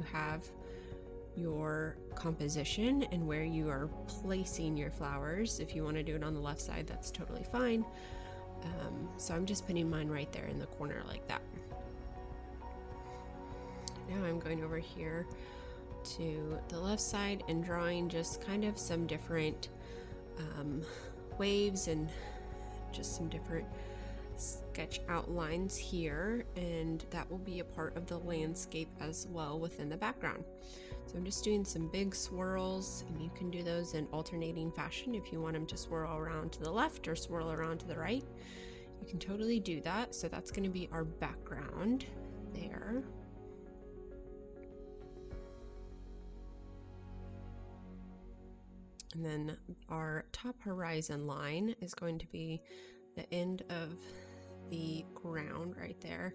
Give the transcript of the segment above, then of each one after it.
you have your composition and where you are placing your flowers. If you want to do it on the left side, that's totally fine. So I'm just putting mine right there in the corner like that. Now I'm going over here to the left side and drawing just kind of some different waves and just some different sketch outlines here, and that will be a part of the landscape as well within the background. So I'm just doing some big swirls, and you can do those in alternating fashion. If you want them to swirl around to the left or swirl around to the right, you can totally do that. So that's going to be our background there. And then our top horizon line is going to be the end of the ground right there,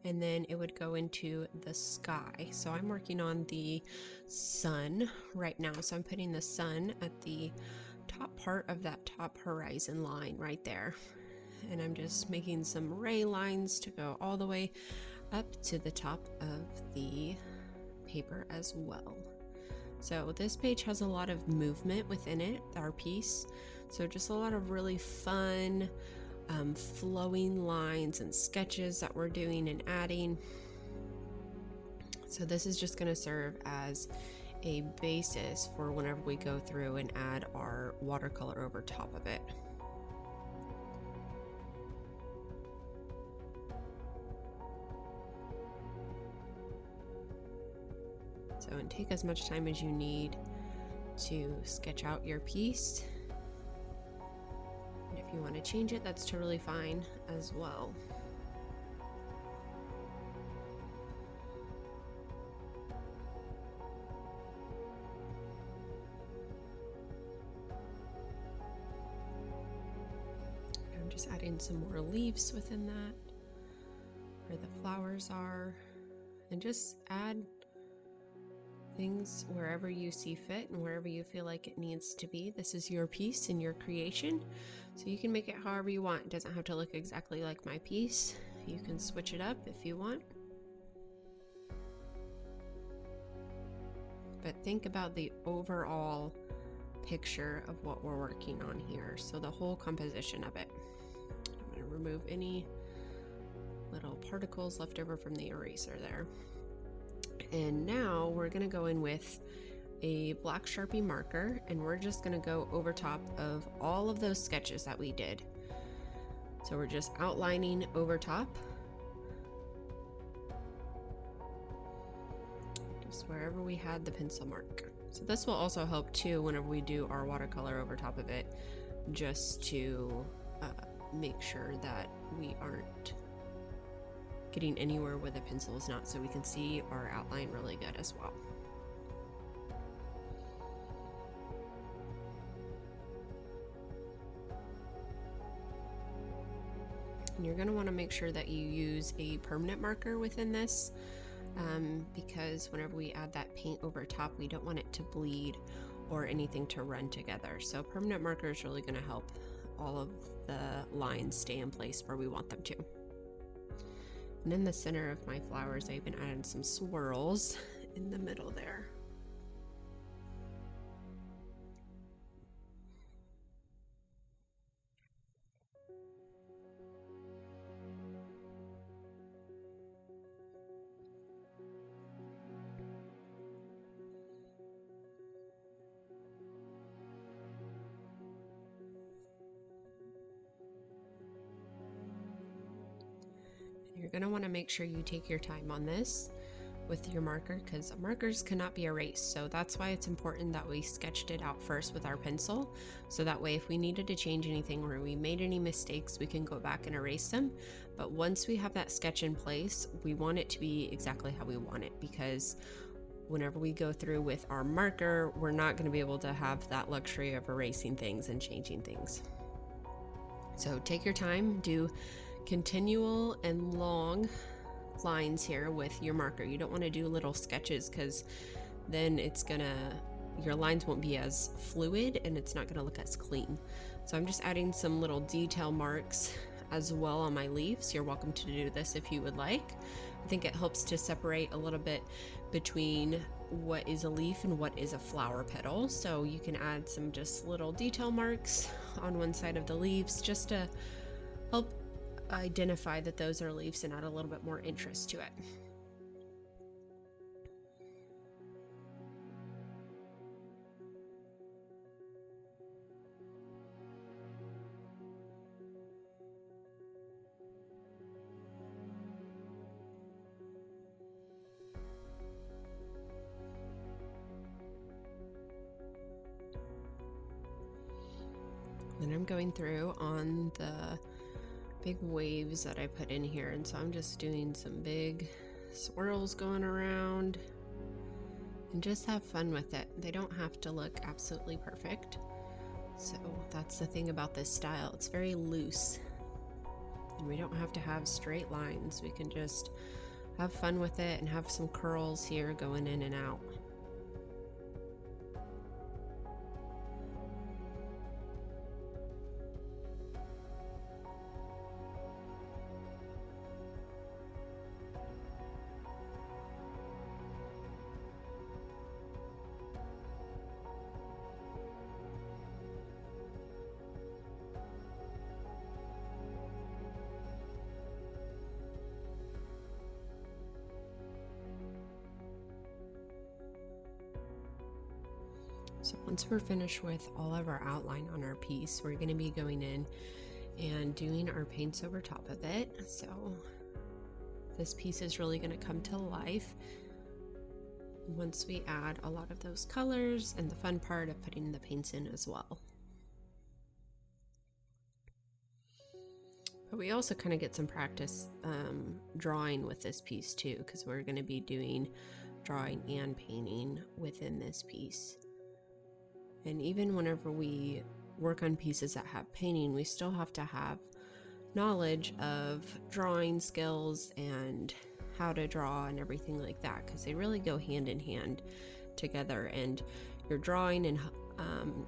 and then it would go into the sky. So I'm working on the sun right now, so I'm putting the sun at the top part of that top horizon line right there, and I'm just making some ray lines to go all the way up to the top of the paper as well. So this page has a lot of movement within it, our piece. So just a lot of really fun flowing lines and sketches that we're doing and adding. So this is just going to serve as a basis for whenever we go through and add our watercolor over top of it. So, and take as much time as you need to sketch out your piece. And if you want to change it, that's totally fine as well. I'm just adding some more leaves within that, where the flowers are, and just add things wherever you see fit and wherever you feel like it needs to be. This is your piece and your creation, so you can make it however you want. It doesn't have to look exactly like my piece. You can switch it up if you want. But think about the overall picture of what we're working on here. So the whole composition of it. I'm going to remove any little particles left over from the eraser there. And now we're going to go in with a black Sharpie marker, and we're just going to go over top of all of those sketches that we did. So we're just outlining over top, just wherever we had the pencil mark. So this will also help too whenever we do our watercolor over top of it, just to make sure that we aren't getting anywhere where the pencil is not, so we can see our outline really good as well. And you're going to want to make sure that you use a permanent marker within this, because whenever we add that paint over top, we don't want it to bleed or anything to run together. So permanent marker is really going to help all of the lines stay in place where we want them to. And in the center of my flowers, I even added some swirls in the middle there. You're going to want to make sure you take your time on this with your marker, because markers cannot be erased. So that's why it's important that we sketched it out first with our pencil. So that way, if we needed to change anything or we made any mistakes, we can go back and erase them. But once we have that sketch in place, we want it to be exactly how we want it, because whenever we go through with our marker, we're not going to be able to have that luxury of erasing things and changing things. So take your time, do continual and long lines here with your marker. You don't want to do little sketches, because then your lines won't be as fluid and it's not going to look as clean. So I'm just adding some little detail marks as well on my leaves. You're welcome to do this if you would like. I think it helps to separate a little bit between what is a leaf and what is a flower petal. So you can add some just little detail marks on one side of the leaves just to help identify that those are leaves and add a little bit more interest to it. Then I'm going through on the big waves that I put in here, and so I'm just doing some big swirls going around and just have fun with it. They don't have to look absolutely perfect. So that's the thing about this style. It's very loose and we don't have to have straight lines. We can just have fun with it and have some curls here going in and out. So once we're finished with all of our outline on our piece, we're going to be going in and doing our paints over top of it. So this piece is really going to come to life once we add a lot of those colors and the fun part of putting the paints in as well. But we also kind of get some practice drawing with this piece too, because we're going to be doing drawing and painting within this piece. And even whenever we work on pieces that have painting, we still have to have knowledge of drawing skills and how to draw and everything like that, because they really go hand in hand together. And your drawing and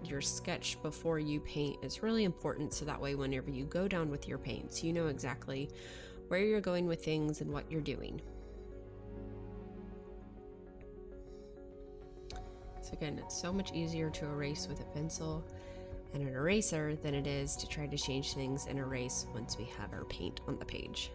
your sketch before you paint is really important, so that way whenever you go down with your paints, you know exactly where you're going with things and what you're doing. So again, it's so much easier to erase with a pencil and an eraser than it is to try to change things and erase once we have our paint on the page.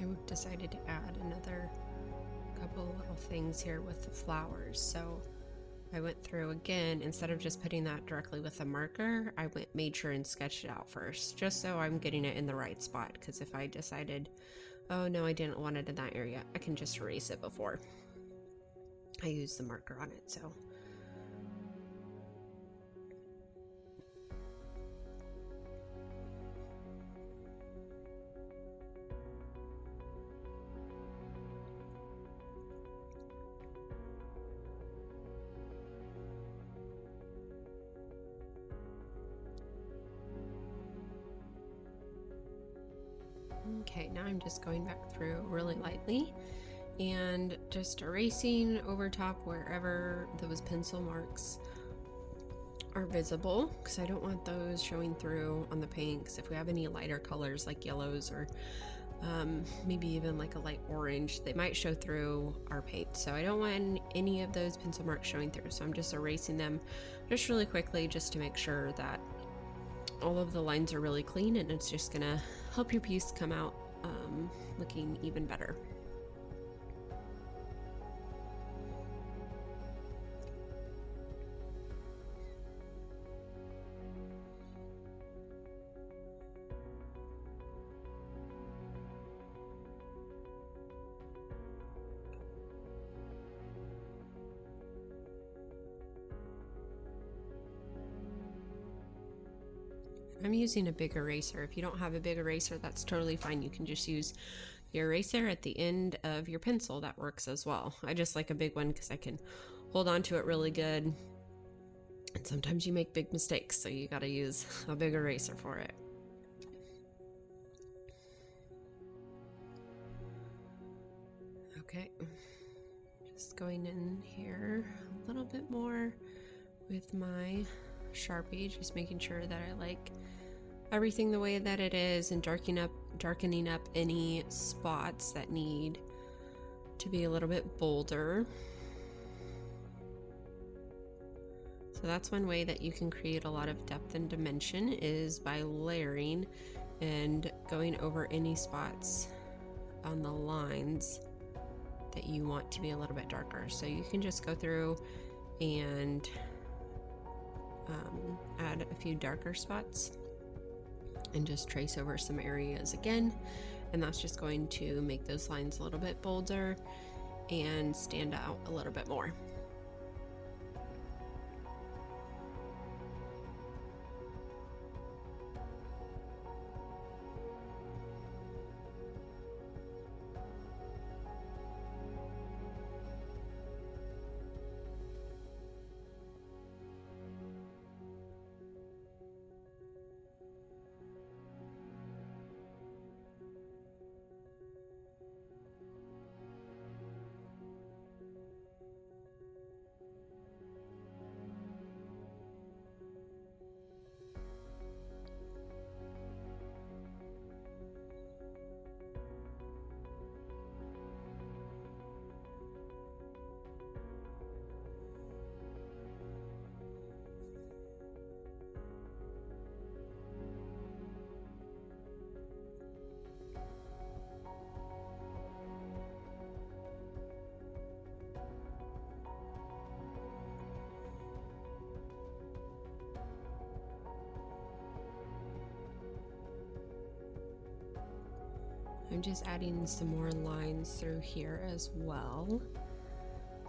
I decided to add another couple little things here with the flowers. So I went through again, instead of just putting that directly with a marker, I made sure and sketched it out first, just so I'm getting it in the right spot. Because if I decided, oh no, I didn't want it in that area, I can just erase it before I use the marker on it. So okay, now I'm just going back through really lightly and just erasing over top wherever those pencil marks are visible, because I don't want those showing through on the paint. Because if we have any lighter colors like yellows or maybe even like a light orange, they might show through our paint. So I don't want any of those pencil marks showing through. So I'm just erasing them just really quickly, just to make sure that all of the lines are really clean, and it's just gonna help your piece come out looking even better. I'm using a big eraser. If you don't have a big eraser, that's totally fine. You can just use your eraser at the end of your pencil. That works as well. I just like a big one because I can hold on to it really good And sometimes you make big mistakes, so you gotta use a big eraser for it. Okay, just going in here a little bit more with my Sharpie, just making sure that I like everything the way that it is, and darkening up any spots that need to be a little bit bolder. So that's one way that you can create a lot of depth and dimension, is by layering and going over any spots on the lines that you want to be a little bit darker. So you can just go through and add a few darker spots and just trace over some areas again, and that's just going to make those lines a little bit bolder and stand out a little bit more. I'm just adding some more lines through here as well.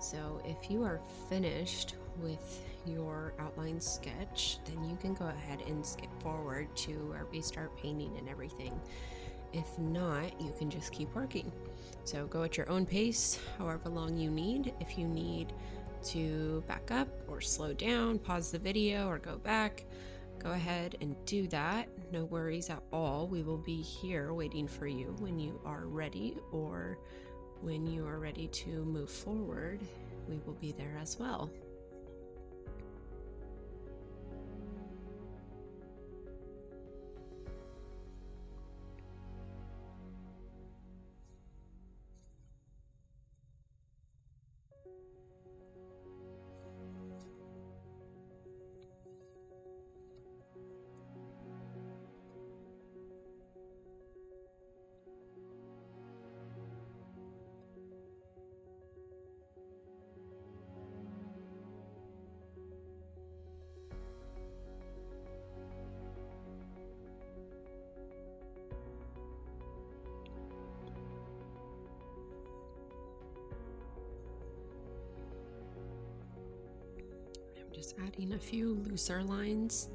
So if you are finished with your outline sketch, then you can go ahead and skip forward to where we start painting and everything. If not, you can just keep working. So go at your own pace, however long you need. If you need to back up or slow down, pause the video or go back, go ahead and do that. No worries at all. We will be here waiting for you when you are ready, or when you are ready to move forward, we will be there as well. Just adding a few looser lines.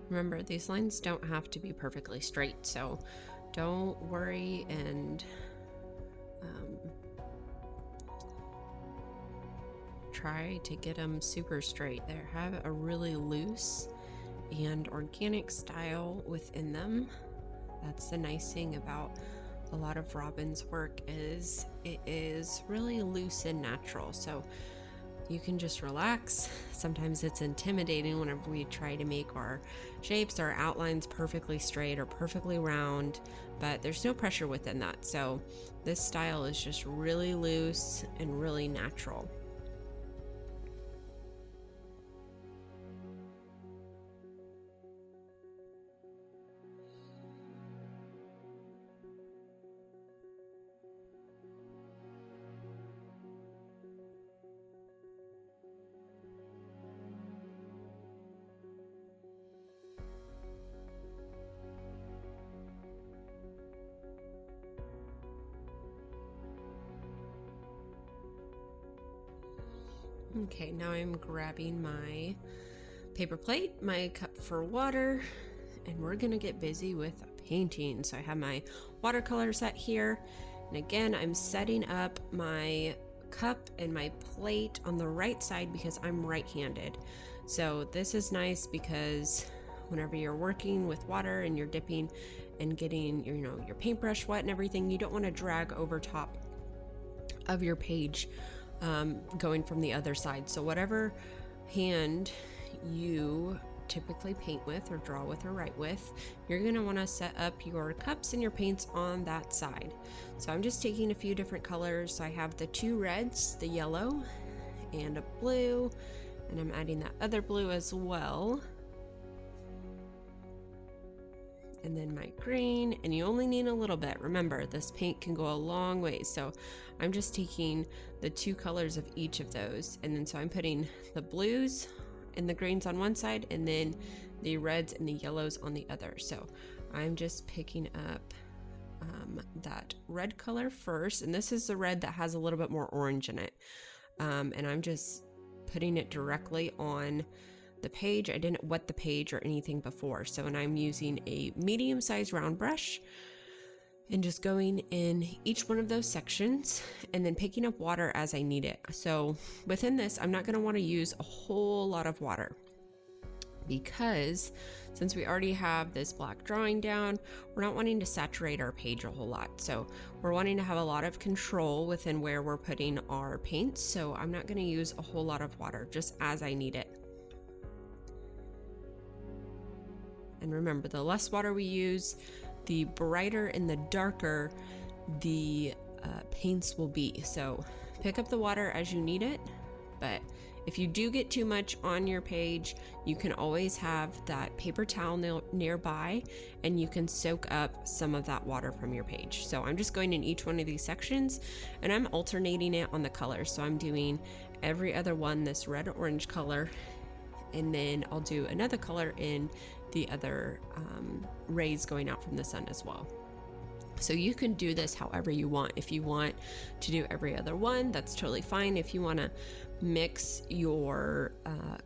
Remember, these lines don't have to be perfectly straight, so don't worry and try to get them super straight. They have a really loose and organic style within them. That's the nice thing about a lot of Robin's work, is it is really loose and natural. So you can just relax. Sometimes it's intimidating whenever we try to make our shapes or outlines perfectly straight or perfectly round, but there's no pressure within that. So this style is just really loose and really natural. Okay, now I'm grabbing my paper plate, my cup for water, and we're gonna get busy with painting. So I have my watercolor set here, and again, I'm setting up my cup and my plate on the right side because I'm right-handed. So this is nice because whenever you're working with water and you're dipping and getting your paintbrush wet and everything, you don't want to drag over top of your page going from the other side. So whatever hand you typically paint with or draw with or write with, you're going to want to set up your cups and your paints on that side. So I'm just taking a few different colors. So I have the 2 reds, the yellow and a blue, and I'm adding that other blue as well. And then my green, and you only need a little bit. Remember, this paint can go a long way. So I'm just taking the 2 colors of each of those. And then so I'm putting the blues and the greens on one side, and then the reds and the yellows on the other. So I'm just picking up that red color first. And this is the red that has a little bit more orange in it. And I'm just putting it directly on the page. I didn't wet the page or anything before. So, and I'm using a medium-sized round brush and just going in each one of those sections and then picking up water as I need it. So within this, I'm not going to want to use a whole lot of water because since we already have this black drawing down, we're not wanting to saturate our page a whole lot. So we're wanting to have a lot of control within where we're putting our paints. So I'm not going to use a whole lot of water, just as I need it. And remember, the less water we use, the brighter and the darker the paints will be. So pick up the water as you need it, but if you do get too much on your page, you can always have that paper towel nearby and you can soak up some of that water from your page. So I'm just going in each one of these sections and I'm alternating it on the colors. So I'm doing every other one this red orange color, and then I'll do another color in the other rays going out from the sun as well. So you can do this however you want. If you want to do every other one, that's totally fine. If you want to mix your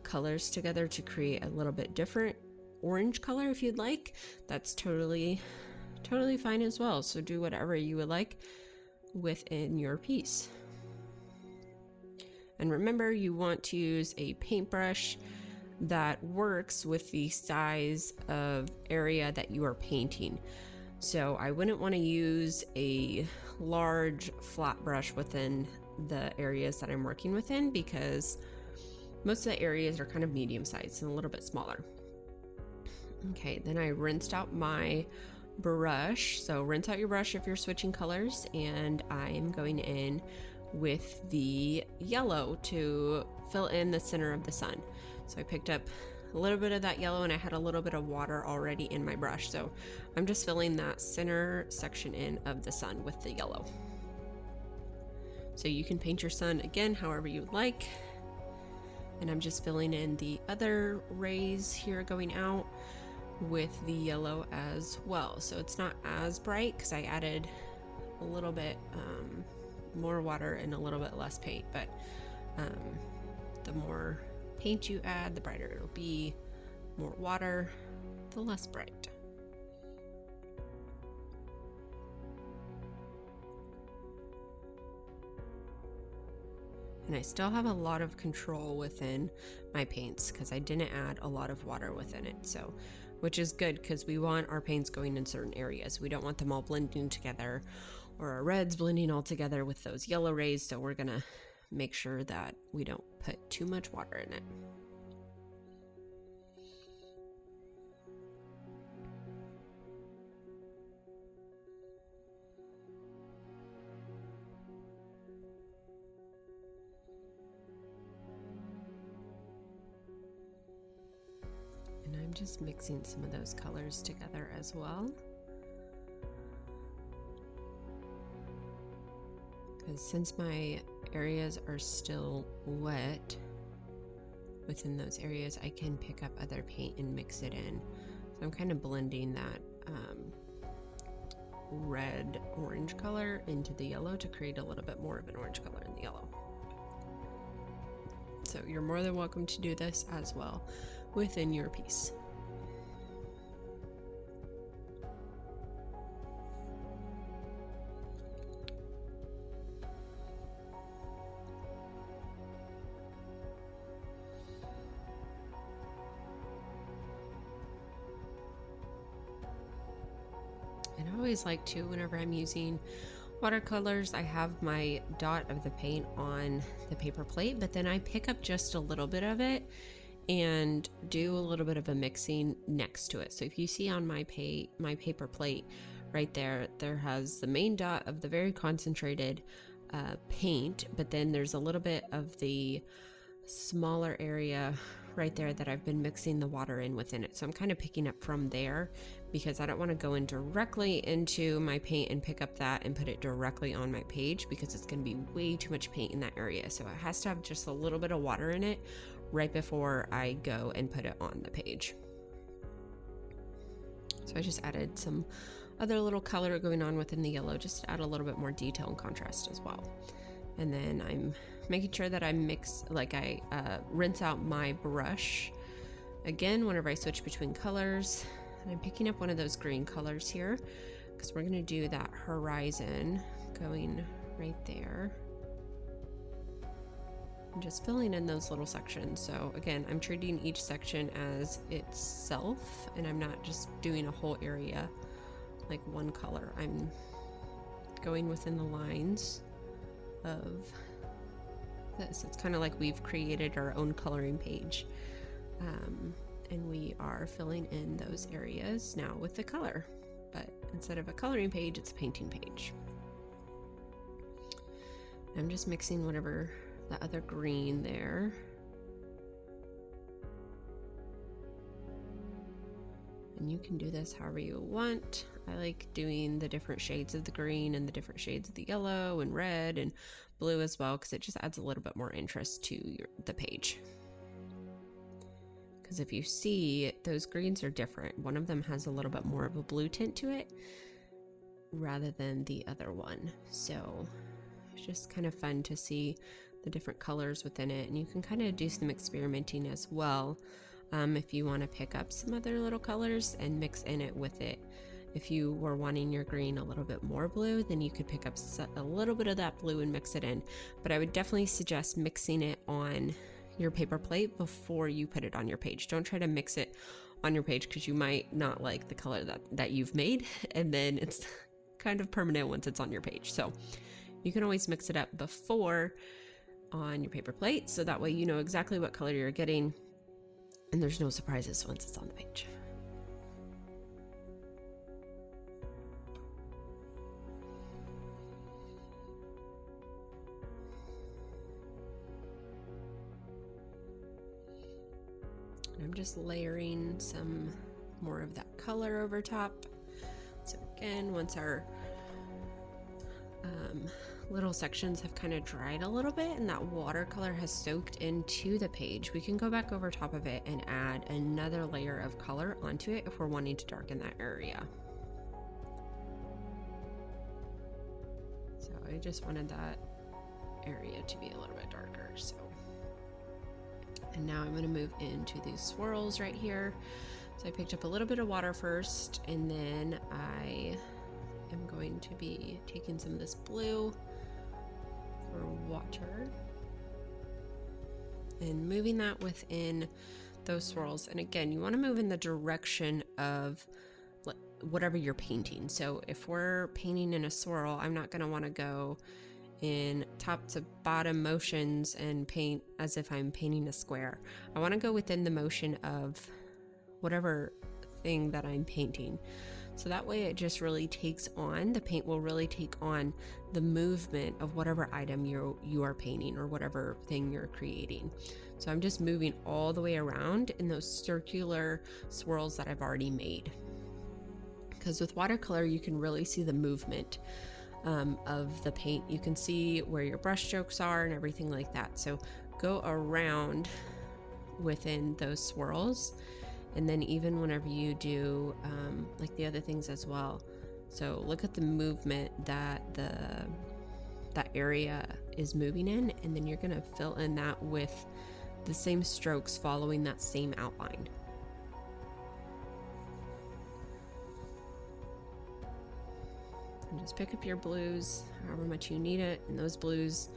colors together to create a little bit different orange color, if you'd like, that's totally fine as well. So do whatever you would like within your piece. And remember, you want to use a paintbrush that works with the size of area that you are painting. So I wouldn't want to use a large flat brush within the areas that I'm working within because most of the areas are kind of medium sized and a little bit smaller. Okay, then I rinsed out my brush. So rinse out your brush if you're switching colors, and I'm going in with the yellow to fill in the center of the sun. So I picked up a little bit of that yellow and I had a little bit of water already in my brush. So I'm just filling that center section in of the sun with the yellow. So you can paint your sun again however you would like. And I'm just filling in the other rays here going out with the yellow as well. So it's not as bright because I added a little bit more water and a little bit less paint, but the more paint you add, the brighter it'll be. More water, the less bright. And I still have a lot of control within my paints because I didn't add a lot of water within it. So, which is good because we want our paints going in certain areas. We don't want them all blending together or our reds blending all together with those yellow rays. So we're gonna make sure that we don't put too much water in it. And I'm just mixing some of those colors together as well. Because since my areas are still wet within those areas, I can pick up other paint and mix it in. So I'm kind of blending that red orange color into the yellow to create a little bit more of an orange color in the yellow. So you're more than welcome to do this as well within your piece. always like to, whenever I'm using watercolors, I have my dot of the paint on the paper plate, but then I pick up just a little bit of it and do a little bit of a mixing next to it. So if you see on my paper plate right there, there has the main dot of the very concentrated paint, but then there's a little bit of the smaller area right there that I've been mixing the water in within it. So I'm kind of picking up from there because I don't want to go in directly into my paint and pick up that and put it directly on my page, because it's going to be way too much paint in that area. So it has to have just a little bit of water in it right before I go and put it on the page. So I just added some other little color going on within the yellow just to add a little bit more detail and contrast as well. And then I'm making sure that I rinse out my brush again whenever I switch between colors. And I'm picking up one of those green colors here because we're going to do that horizon going right there. I'm just filling in those little sections. So again, I'm treating each section as itself, and I'm not just doing a whole area like one color. I'm going within the lines of this. It's kind of like we've created our own coloring page, and we are filling in those areas now with the color, but instead of a coloring page, it's a painting page. I'm just mixing whatever the other green there. And you can do this however you want. I like doing the different shades of the green and the different shades of the yellow and red and blue as well, because it just adds a little bit more interest to the page. Because if you see, those greens are different. One of them has a little bit more of a blue tint to it rather than the other one. So it's just kind of fun to see the different colors within it, and you can kind of do some experimenting as well if you want to pick up some other little colors and mix in it with it. If you were wanting your green a little bit more blue, then you could pick up a little bit of that blue and mix it in. But I would definitely suggest mixing it on your paper plate before you put it on your page. Don't try to mix it on your page because you might not like the color that you've made, and then it's kind of permanent once it's on your page. So you can always mix it up before on your paper plate, so that way you know exactly what color you're getting and there's no surprises once it's on the page. I'm just layering some more of that color over top. So again, once our little sections have kind of dried a little bit and that watercolor has soaked into the page, we can go back over top of it and add another layer of color onto it if we're wanting to darken that area. So I just wanted that area to be a little bit darker. So, and now I'm going to move into these swirls right here. So I picked up a little bit of water first, and then I am going to be taking some of this blue for water and moving that within those swirls. And again, you want to move in the direction of whatever you're painting. So if we're painting in a swirl, I'm not going to want to go in top to bottom motions and paint as if I'm painting a square. I want to go within the motion of whatever thing that I'm painting. So that way it just really takes on, the paint will really take on the movement of whatever item you are painting or whatever thing you're creating. So I'm just moving all the way around in those circular swirls that I've already made. Because with watercolor, you can really see the movement of the paint. You can see where your brush strokes are and everything like that. So go around within those swirls. And then even whenever you do like the other things as well. So look at the movement that that area is moving in, and then you're going to fill in that with the same strokes following that same outline. And just pick up your blues however much you need it, and those blues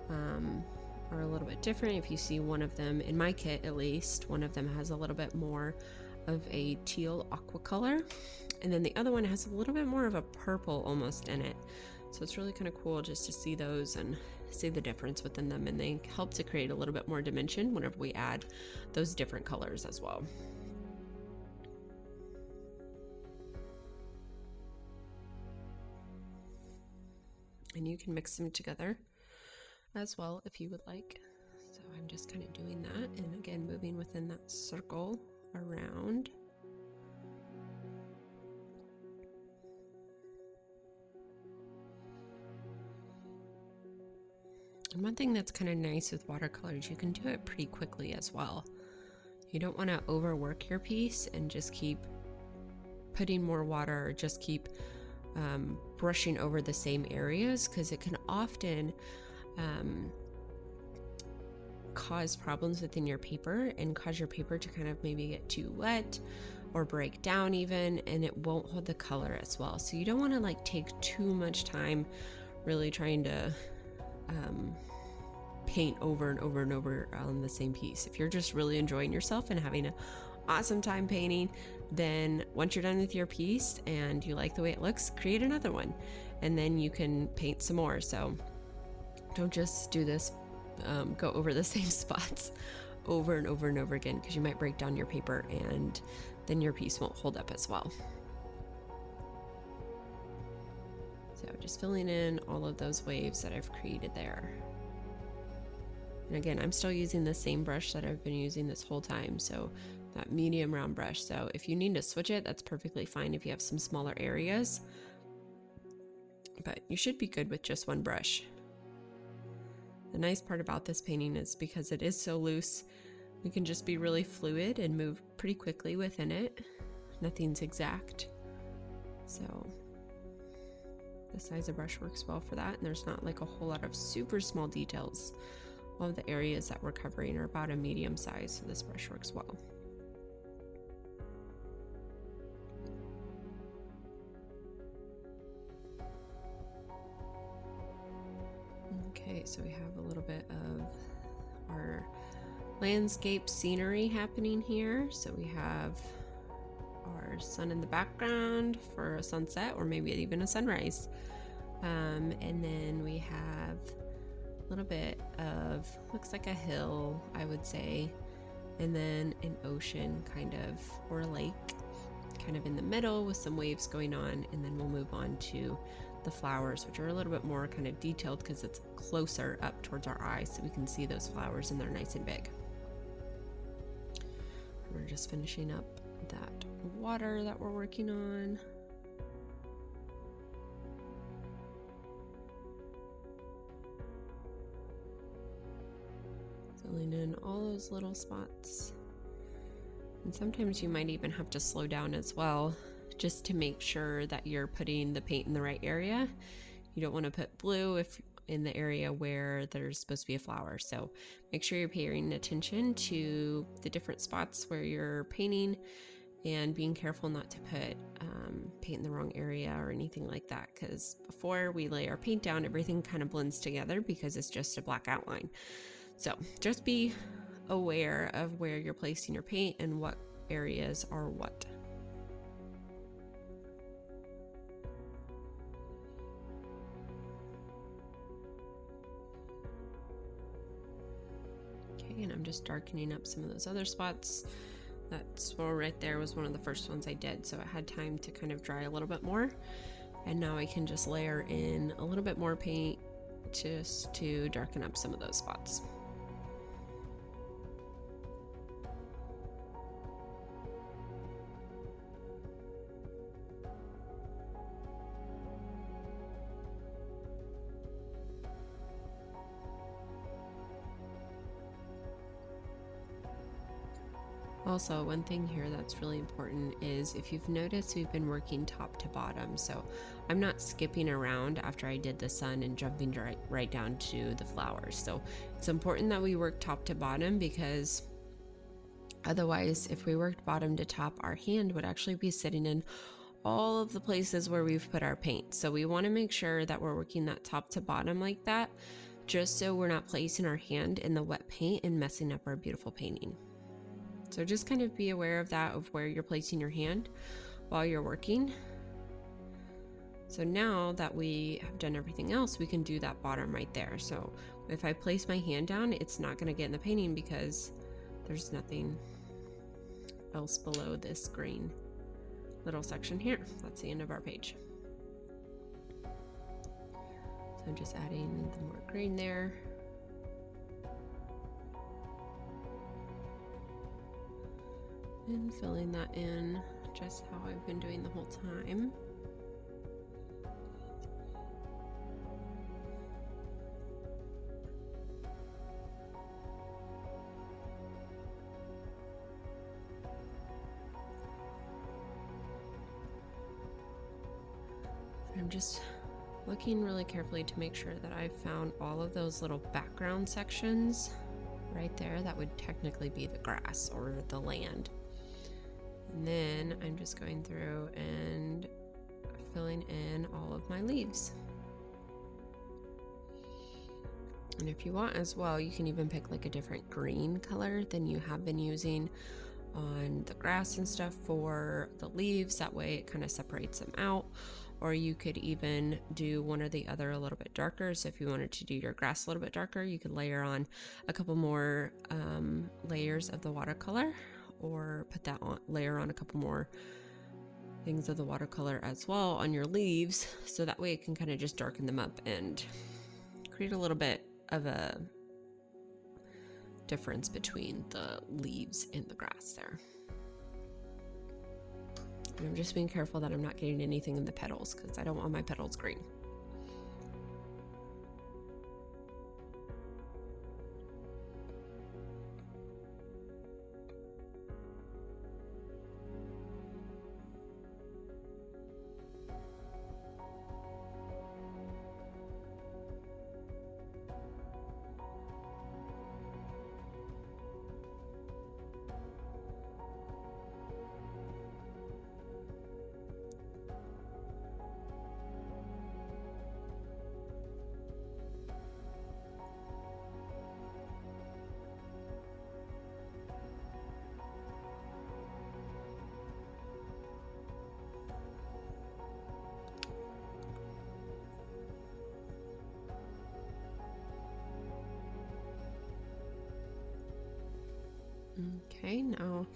are a little bit different. If you see one of them in my kit, at least one of them has a little bit more of a teal aqua color, And then the other one has a little bit more of a purple almost in it. So it's really kind of cool just to see those and see the difference within them. And they help to create a little bit more dimension whenever we add those different colors as well. And you can mix them together as well if you would like. So I'm just kind of doing that, and again moving within that circle around. And one thing that's kind of nice with watercolors, you can do it pretty quickly as well. You don't want to overwork your piece and just keep putting more water, or just keep brushing over the same areas, because it can often cause problems within your paper and cause your paper to kind of maybe get too wet or break down even, and it won't hold the color as well. So you don't want to like take too much time really trying to paint over and over and over on the same piece. If you're just really enjoying yourself and having an awesome time painting, then once you're done with your piece and you like the way it looks, create another one, and then you can paint some more. So don't just do this, go over the same spots over and over and over again, because you might break down your paper and then your piece won't hold up as well. So just filling in all of those waves that I've created there. And again, I'm still using the same brush that I've been using this whole time, so that medium round brush. So if you need to switch it, that's perfectly fine if you have some smaller areas, but you should be good with just one brush. The nice part about this painting is because it is so loose, we can just be really fluid and move pretty quickly within it. Nothing's exact. So the size of brush works well for that, and there's not like a whole lot of super small details. All of the areas that we're covering are about a medium size, so this brush works well. Okay, so we have a little bit of our landscape scenery happening here. So we have our sun in the background for a sunset, or maybe even a sunrise. And then we have a little bit of, looks like a hill, I would say, and then an ocean kind of, or a lake kind of in the middle with some waves going on. And then we'll move on to the flowers, which are a little bit more kind of detailed because it's closer up towards our eyes, so we can see those flowers and they're nice and big. We're just finishing up that water that we're working on. Filling in all those little spots. And sometimes you might even have to slow down as well, just to make sure that you're putting the paint in the right area. You don't want to put blue if in the area where there's supposed to be a flower. So make sure you're paying attention to the different spots where you're painting, and being careful not to put paint in the wrong area or anything like that, because before we lay our paint down, everything kind of blends together because it's just a black outline. So just be aware of where you're placing your paint and what areas are what. And I'm just darkening up some of those other spots. That swirl right there was one of the first ones I did, so it had time to kind of dry a little bit more. And now I can just layer in a little bit more paint just to darken up some of those spots. Also, one thing here that's really important is, if you've noticed, we've been working top to bottom. So I'm not skipping around after I did the sun and jumping right down to the flowers. So it's important that we work top to bottom, because otherwise, if we worked bottom to top, our hand would actually be sitting in all of the places where we've put our paint. So we want to make sure that we're working that top to bottom like that, just so we're not placing our hand in the wet paint and messing up our beautiful painting. So just kind of be aware of that, of where you're placing your hand while you're working. So now that we have done everything else, we can do that bottom right there. So if I place my hand down, it's not going to get in the painting because there's nothing else below this green little section here. That's the end of our page. So I'm just adding the more green there. And filling that in just how I've been doing the whole time. I'm just looking really carefully to make sure that I've found all of those little background sections right there. That would technically be the grass or the land. And then I'm just going through and filling in all of my leaves. And if you want as well, you can even pick like a different green color than you have been using on the grass and stuff for the leaves. That way it kind of separates them out. Or you could even do one or the other a little bit darker. So if you wanted to do your grass a little bit darker, you could layer on a couple more layers of the watercolor, or put that on, layer on a couple more things of the watercolor as well on your leaves. So that way it can kind of just darken them up and create a little bit of a difference between the leaves and the grass there. And I'm just being careful that I'm not getting anything in the petals because I don't want my petals green. Okay, now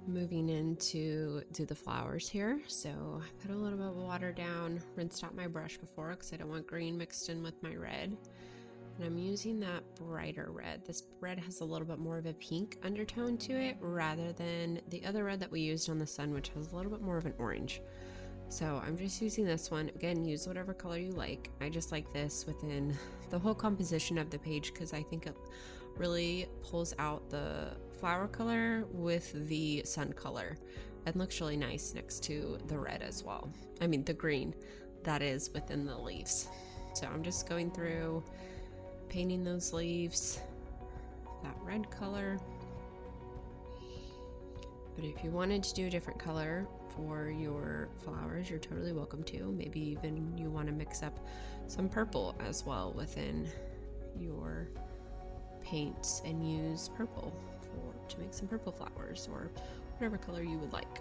moving into the flowers here. So I put a little bit of water down, rinsed out my brush before because I don't want green mixed in with my red. And I'm using that brighter red. This red has a little bit more of a pink undertone to it rather than the other red that we used on the sun, which has a little bit more of an orange. So I'm just using this one. Again, use whatever color you like. I just like this within the whole composition of the page because I think it really pulls out the flower color with the sun color and looks really nice next to the red as well. I mean the green that is within the leaves. So I'm just going through painting those leaves that red color. But if you wanted to do a different color for your flowers, you're totally welcome to. Maybe even you want to mix up some purple as well within your paints and use purple to make some purple flowers or whatever color you would like.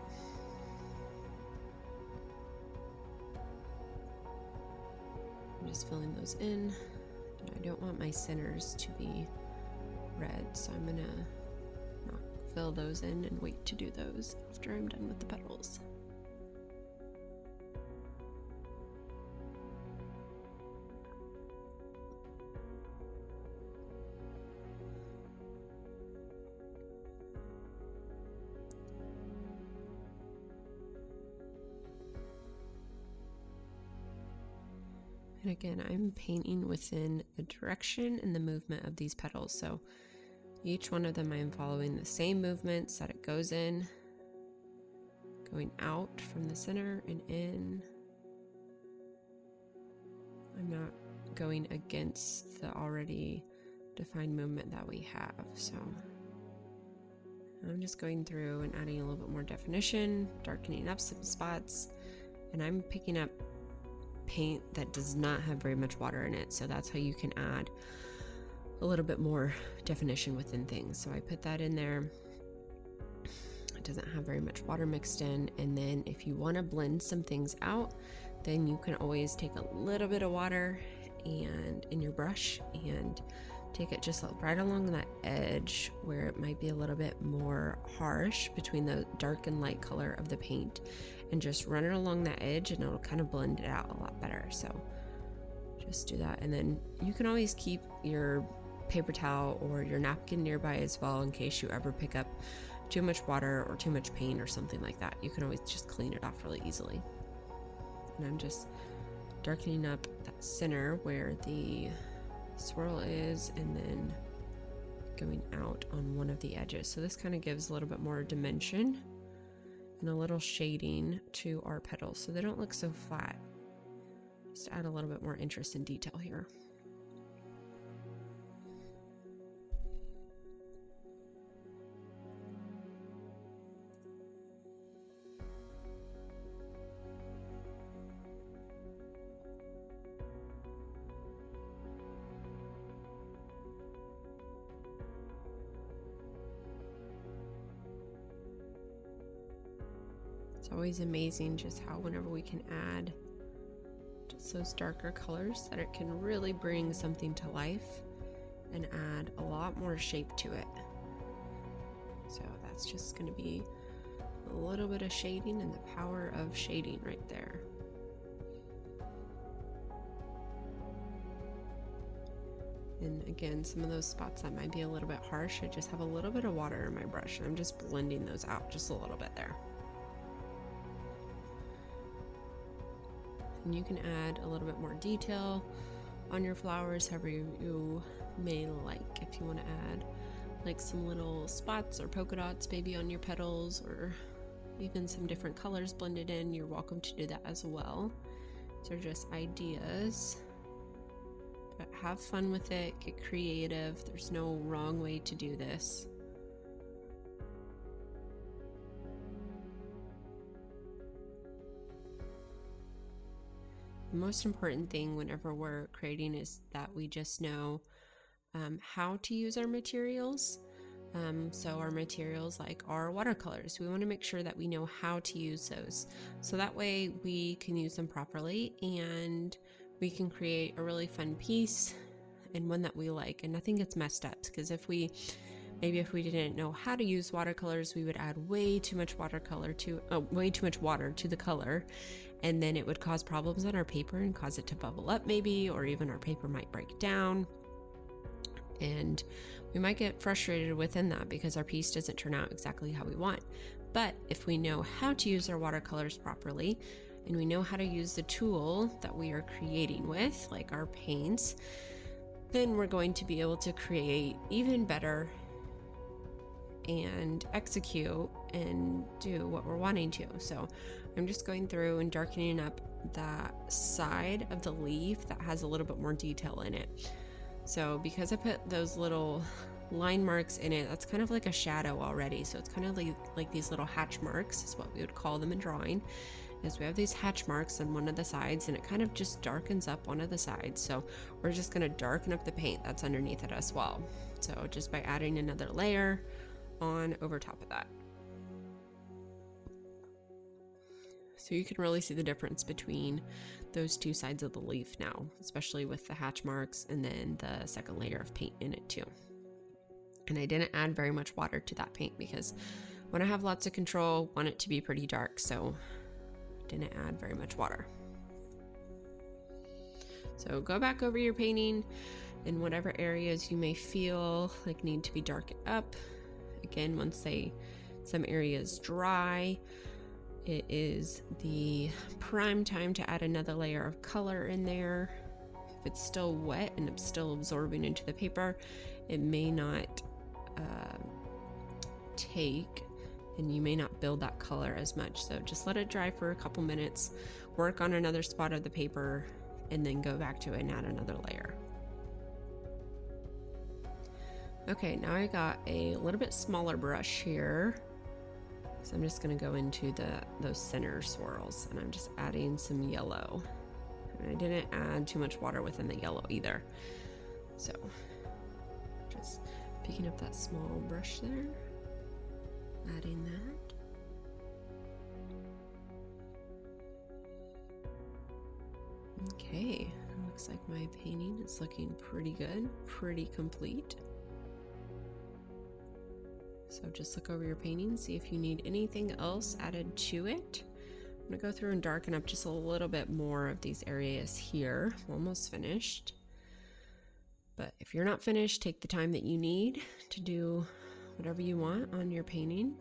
I'm just filling those in. And I don't want my centers to be red, so I'm gonna not fill those in and wait to do those after I'm done with the petals. And again, I'm painting within the direction and the movement of these petals. So each one of them, I am following the same movements that it goes in, going out from the center and in. I'm not going against the already defined movement that we have. So I'm just going through and adding a little bit more definition, darkening up some spots, and I'm picking up paint that does not have very much water in it, so that's how you can add a little bit more definition within things. So I put that in there It doesn't have very much water mixed in. And then if you want to blend some things out, then you can always take a little bit of water and in your brush and take it just right along that edge where it might be a little bit more harsh between the dark and light color of the paint, and just run it along that edge and it'll kind of blend it out a lot better. So just do that, and then you can always keep your paper towel or your napkin nearby as well in case you ever pick up too much water or too much paint or something like that. You can always just clean it off really easily. And I'm just darkening up that center where the swirl is, and then going out on one of the edges. So this kind of gives a little bit more dimension and a little shading to our petals so they don't look so flat. Just add a little bit more interest and detail here. It's always amazing just how whenever we can add just those darker colors, that it can really bring something to life and add a lot more shape to it. So that's just going to be a little bit of shading and the power of shading right there. And again, some of those spots that might be a little bit harsh, I just have a little bit of water in my brush and I'm just blending those out just a little bit there. And you can add a little bit more detail on your flowers however you may like. If you want to add like some little spots or polka dots maybe on your petals, or even some different colors blended in, you're welcome to do that as well. These are just ideas, but have fun with it, get creative. There's no wrong way to do this. The most important thing whenever we're creating is that we just know how to use our materials. So our materials like our watercolors, we want to make sure that we know how to use those. So that way we can use them properly and we can create a really fun piece and one that we like and nothing gets messed up. Because if we didn't know how to use watercolors, we would add way too much water to the color, and then it would cause problems on our paper and cause it to bubble up maybe, or even our paper might break down. And we might get frustrated within that because our piece doesn't turn out exactly how we want. But if we know how to use our watercolors properly, and we know how to use the tool that we are creating with, like our paints, then we're going to be able to create even better and execute and do what we're wanting to. So I'm just going through and darkening up that side of the leaf that has a little bit more detail in it. So because I put those little line marks in it, that's kind of like a shadow already. So it's kind of like these little hatch marks is what we would call them in drawing, is we have these hatch marks on one of the sides and it kind of just darkens up one of the sides. So we're just going to darken up the paint that's underneath it as well. So just by adding another layer on over top of that. So you can really see the difference between those two sides of the leaf now, especially with the hatch marks and then the second layer of paint in it too. And I didn't add very much water to that paint because when I have lots of control, I want it to be pretty dark, so didn't add very much water. So go back over your painting in whatever areas you may feel like need to be darkened up. Again, once some areas dry, it is the prime time to add another layer of color in there. If it's still wet and it's still absorbing into the paper, it may not take, and you may not build that color as much. So just let it dry for a couple minutes, work on another spot of the paper, and then go back to it and add another layer. Okay, now I got a little bit smaller brush here. So I'm just going to go into those center swirls, and I'm just adding some yellow. And I didn't add too much water within the yellow either. So just picking up that small brush there, adding that. Okay, looks like my painting is looking pretty good, pretty complete. So just look over your painting, see if you need anything else added to it. I'm gonna go through and darken up just a little bit more of these areas here. I'm almost finished. But if you're not finished, take the time that you need to do whatever you want on your painting.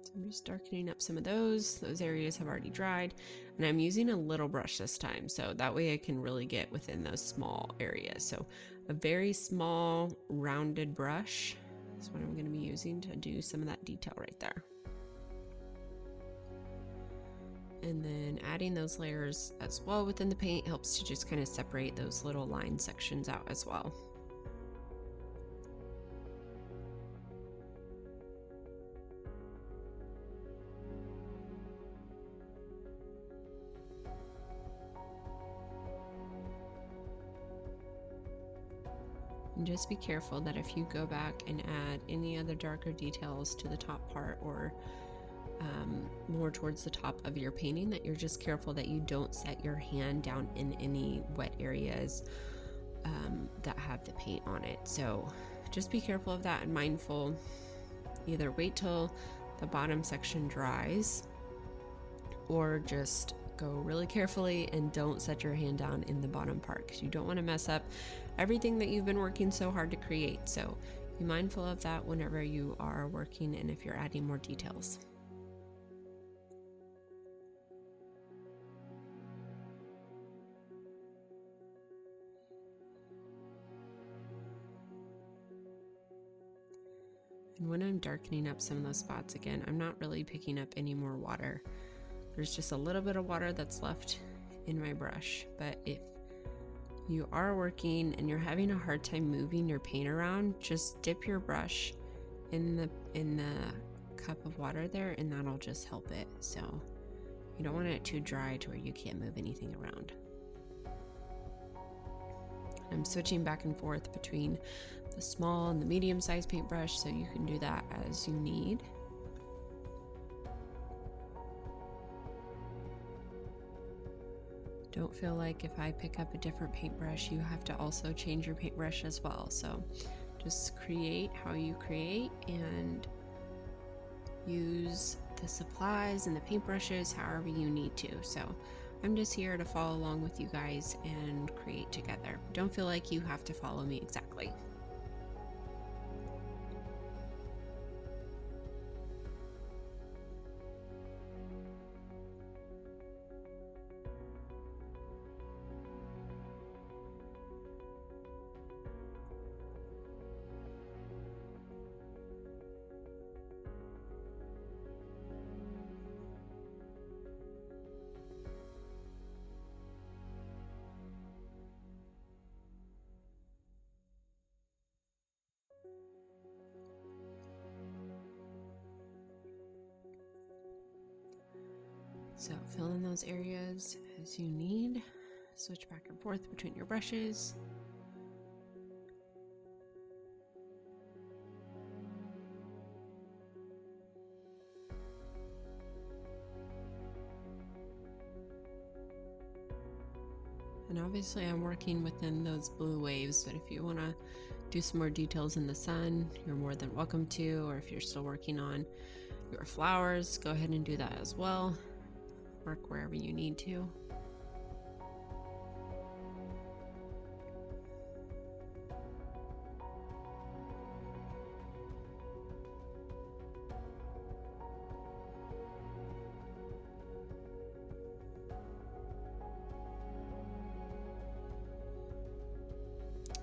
So I'm just darkening up some of those. Those areas have already dried. And I'm using a little brush this time, so that way I can really get within those small areas. So a very small rounded brush is what I'm going to be using to do some of that detail right there. And then adding those layers as well within the paint helps to just kind of separate those little line sections out as well. And just be careful that if you go back and add any other darker details to the top part or more towards the top of your painting, that you're just careful that you don't set your hand down in any wet areas that have the paint on it. So just be careful of that and mindful. Either wait till the bottom section dries or just go really carefully and don't set your hand down in the bottom part, because you don't want to mess up everything that you've been working so hard to create. So be mindful of that whenever you are working and if you're adding more details. And when I'm darkening up some of those spots, again, I'm not really picking up any more water. There's just a little bit of water that's left in my brush. But if you are working and you're having a hard time moving your paint around, just dip your brush in the cup of water there, and that'll just help it. So you don't want it too dry to where you can't move anything around. I'm switching back and forth between the small and the medium-sized paintbrush, so you can do that as you need. Don't feel like if I pick up a different paintbrush, you have to also change your paintbrush as well. So just create how you create and use the supplies and the paintbrushes however you need to. So I'm just here to follow along with you guys and create together. Don't feel like you have to follow me exactly. So fill in those areas as you need. Switch back and forth between your brushes. And obviously I'm working within those blue waves, but if you want to do some more details in the sun, you're more than welcome to, or if you're still working on your flowers, go ahead and do that as well. Work wherever you need to.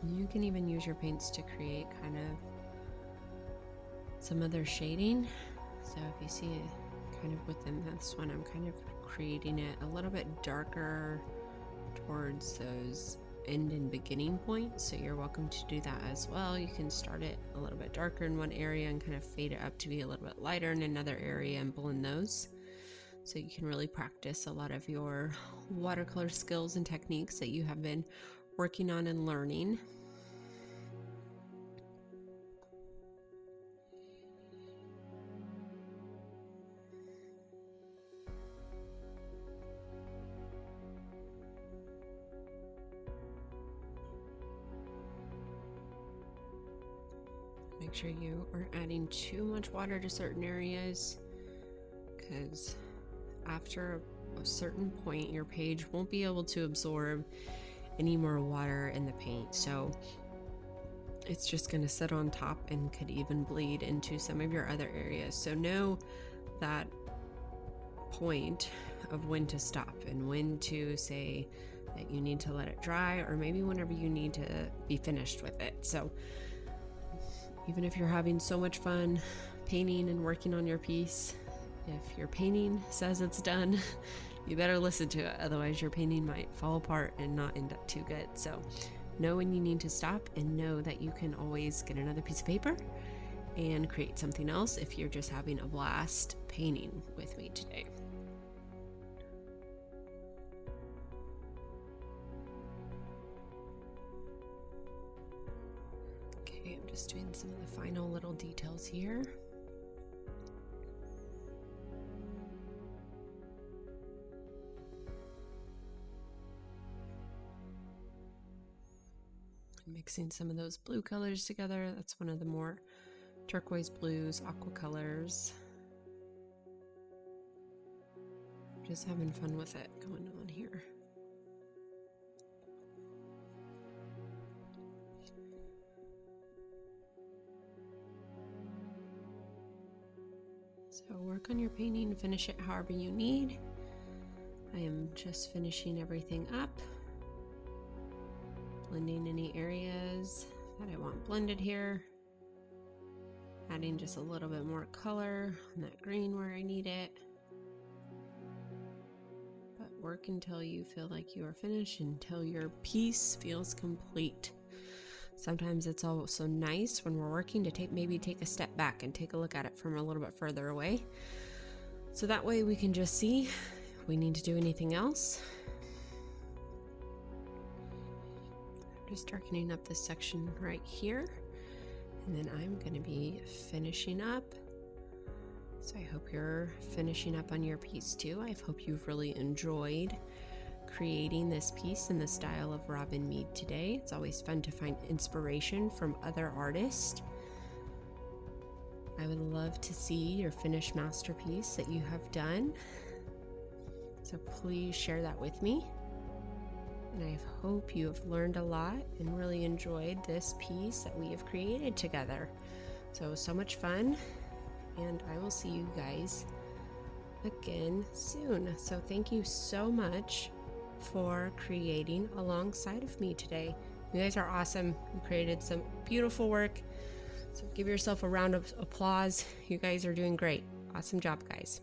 You can even use your paints to create kind of some other shading. So if you see kind of within this one, I'm kind of creating it a little bit darker towards those end and beginning points. So you're welcome to do that as well. You can start it a little bit darker in one area and kind of fade it up to be a little bit lighter in another area and blend those. So you can really practice a lot of your watercolor skills and techniques that you have been working on and learning. Make sure you aren't adding too much water to certain areas, because after a certain point your page won't be able to absorb any more water in the paint, so it's just going to sit on top and could even bleed into some of your other areas. So know that point of when to stop and when to say that you need to let it dry, or maybe whenever you need to be finished with it. So even if you're having so much fun painting and working on your piece, if your painting says it's done, you better listen to it, otherwise your painting might fall apart and not end up too good. So know when you need to stop, and know that you can always get another piece of paper and create something else if you're just having a blast painting with me today. Okay, I'm just doing some of the final little details here. Mixing some of those blue colors together. That's one of the more turquoise blues, aqua colors. Just having fun with it going on here. So work on your painting, finish it however you need. I am just finishing everything up. Blending any areas that I want blended here. Adding just a little bit more color on that green where I need it. But work until you feel like you are finished, until your piece feels complete. Sometimes it's also nice when we're working to maybe take a step back and take a look at it from a little bit further away. So that way we can just see if we need to do anything else. Just darkening up this section right here, and then I'm going to be finishing up. So I hope you're finishing up on your piece too. I hope you've really enjoyed creating this piece in the style of Robin Mead today. It's always fun to find inspiration from other artists. I would love to see your finished masterpiece that you have done. So please share that with me. And I hope you have learned a lot and really enjoyed this piece that we have created together. So much fun, and I will see you guys again soon. So thank you so much for creating alongside of me today. You guys are awesome. You created some beautiful work. So give yourself a round of applause. You guys are doing great. Awesome job, guys.